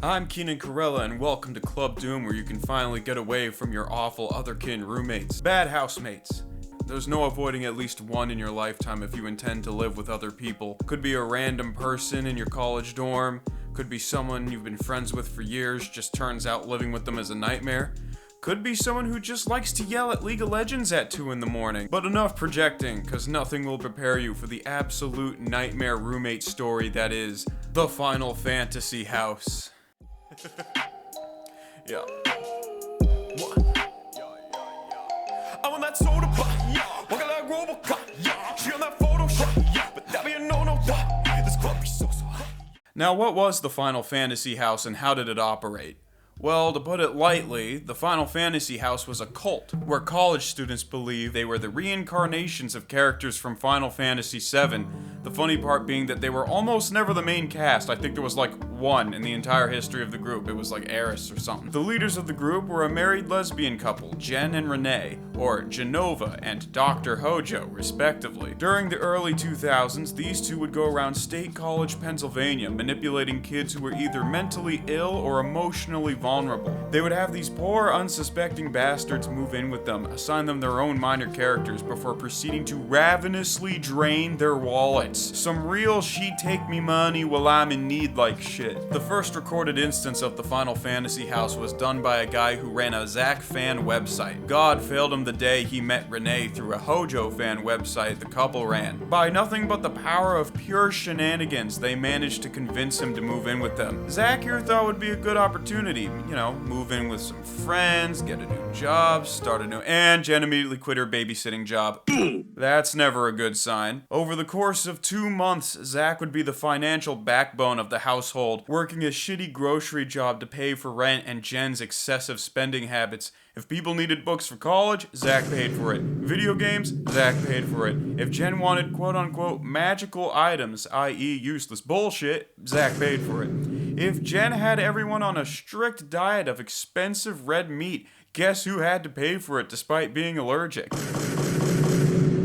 I'm Keenan Corella, and welcome to Club Doom, where you can finally get away from your awful otherkin roommates. Bad housemates. There's no avoiding at least one in your lifetime if you intend to live with other people. Could be a random person in your college dorm, could be someone you've been friends with for years, just turns out living with them is a nightmare. Could be someone who just likes to yell at League of Legends at 2 in the morning. But enough projecting, cause nothing will prepare you for the absolute nightmare roommate story that is the Final Fantasy house. Yeah. What? I'm on that soda pop, walking like Robocop, she on that Photoshop, but that be a no-no. This club be so hot. Now, what was the Final Fantasy house and how did it operate? Well, to put it lightly, the Final Fantasy house was a cult, where college students believed they were the reincarnations of characters from Final Fantasy VII. The funny part being that they were almost never the main cast. I think there was like one in the entire history of the group. It was like Eris or something. The leaders of the group were a married lesbian couple, Jen and Renee, or Genova and Dr. Hojo, respectively. During the early 2000s, these two would go around State College, Pennsylvania, manipulating kids who were either mentally ill or emotionally vulnerable. They would have these poor, unsuspecting bastards move in with them, assign them their own minor characters before proceeding to ravenously drain their wallets. Some real she-take me money while I'm in need like shit. The first recorded instance of the Final Fantasy house was done by a guy who ran a Zack fan website. God failed him the day he met Renee through a Hojo fan website the couple ran. By nothing but the power of pure shenanigans, they managed to convince him to move in with them. Zack here thought it would be a good opportunity. Move in with some friends, get a new job, start a new, and Jen immediately quit her babysitting job. That's never a good sign. Over the course of 2 months, Zack would be the financial backbone of the household, working a shitty grocery job to pay for rent and Jen's excessive spending habits. If people needed books for college, Zack paid for it. Video games, Zack paid for it. If Jen wanted quote-unquote magical items, i.e. useless bullshit, Zack paid for it. If Jen had everyone on a strict diet of expensive red meat, guess who had to pay for it despite being allergic?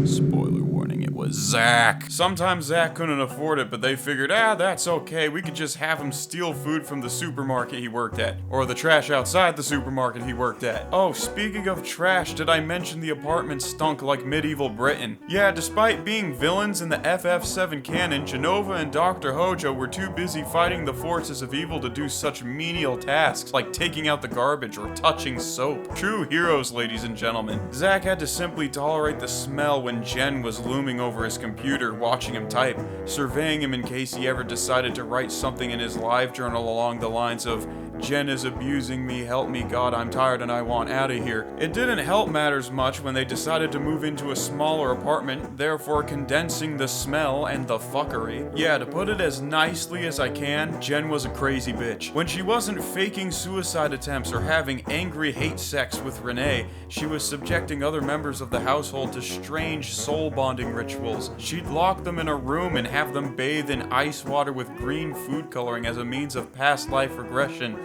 Spoiler warning, it was Zack. Sometimes Zack couldn't afford it, but they figured, that's okay, we could just have him steal food from the supermarket he worked at, or the trash outside the supermarket he worked at. Oh, speaking of trash, did I mention the apartment stunk like medieval Britain? Yeah, despite being villains in the FF7 canon, Genova and Dr. Hojo were too busy fighting the forces of evil to do such menial tasks like taking out the garbage or touching soap. True heroes, ladies and gentlemen. Zack had to simply tolerate the smell when Jen was looming over his computer, watching him type, surveying him in case he ever decided to write something in his live journal along the lines of, "Jen is abusing me, help me God, I'm tired and I want out of here." It didn't help matters much when they decided to move into a smaller apartment, therefore condensing the smell and the fuckery. Yeah, to put it as nicely as I can, Jen was a crazy bitch. When she wasn't faking suicide attempts or having angry hate sex with Renee, she was subjecting other members of the household to strange soul bonding rituals. She'd lock them in a room and have them bathe in ice water with green food coloring as a means of past life regression,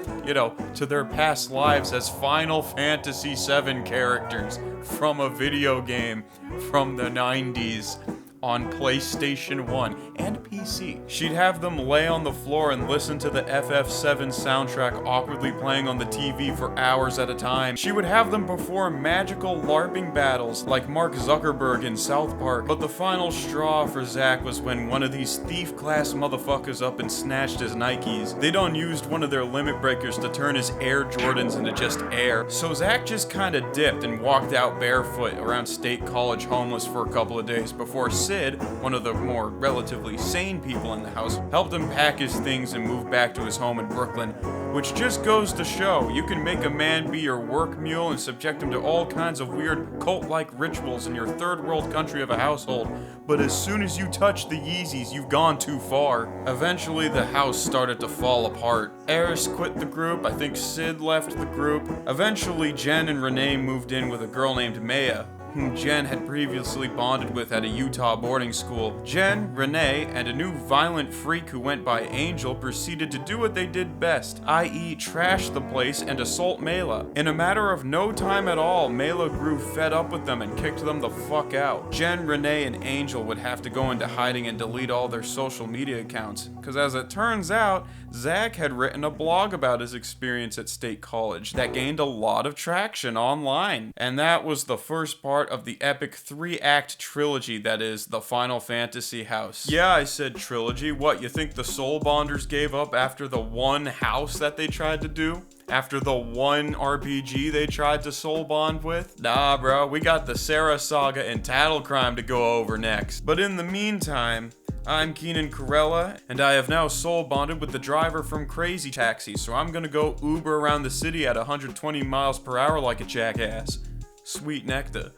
to their past lives as Final Fantasy VII characters from a video game from the 90s. On PlayStation 1 and PC. She'd have them lay on the floor and listen to the FF7 soundtrack awkwardly playing on the TV for hours at a time. She would have them perform magical LARPing battles like Mark Zuckerberg in South Park. But the final straw for Zack was when one of these thief-class motherfuckers up and snatched his Nikes. They'd unused one of their limit breakers to turn his Air Jordans into just air. So Zack just kinda dipped and walked out barefoot around State College homeless for a couple of days before Sid, one of the more relatively sane people in the house, helped him pack his things and move back to his home in Brooklyn. Which just goes to show, you can make a man be your work mule and subject him to all kinds of weird cult-like rituals in your third world country of a household, but as soon as you touch the Yeezys, you've gone too far. Eventually, the house started to fall apart. Eris quit the group, I think Sid left the group. Eventually, Jen and Renee moved in with a girl named Maya. whom Jen had previously bonded with at a Utah boarding school. Jen, Renee, and a new violent freak who went by Angel proceeded to do what they did best, i.e. trash the place and assault Mela. In a matter of no time at all, Mela grew fed up with them and kicked them the fuck out. Jen, Renee, and Angel would have to go into hiding and delete all their social media accounts, because as it turns out, Zack had written a blog about his experience at State College that gained a lot of traction online. And that was the first part of the epic 3-act trilogy that is the Final Fantasy house. Yeah, I said trilogy. What, you think the Soulbonders gave up after the one house that they tried to do? After the one RPG they tried to soul bond with? Nah, bro, we got the Sarah Saga and Tattle Crime to go over next. But in the meantime, I'm Keenan Corella, and I have now soul bonded with the driver from Crazy Taxi, so I'm gonna go Uber around the city at 120 miles per hour like a jackass. Sweet nectar.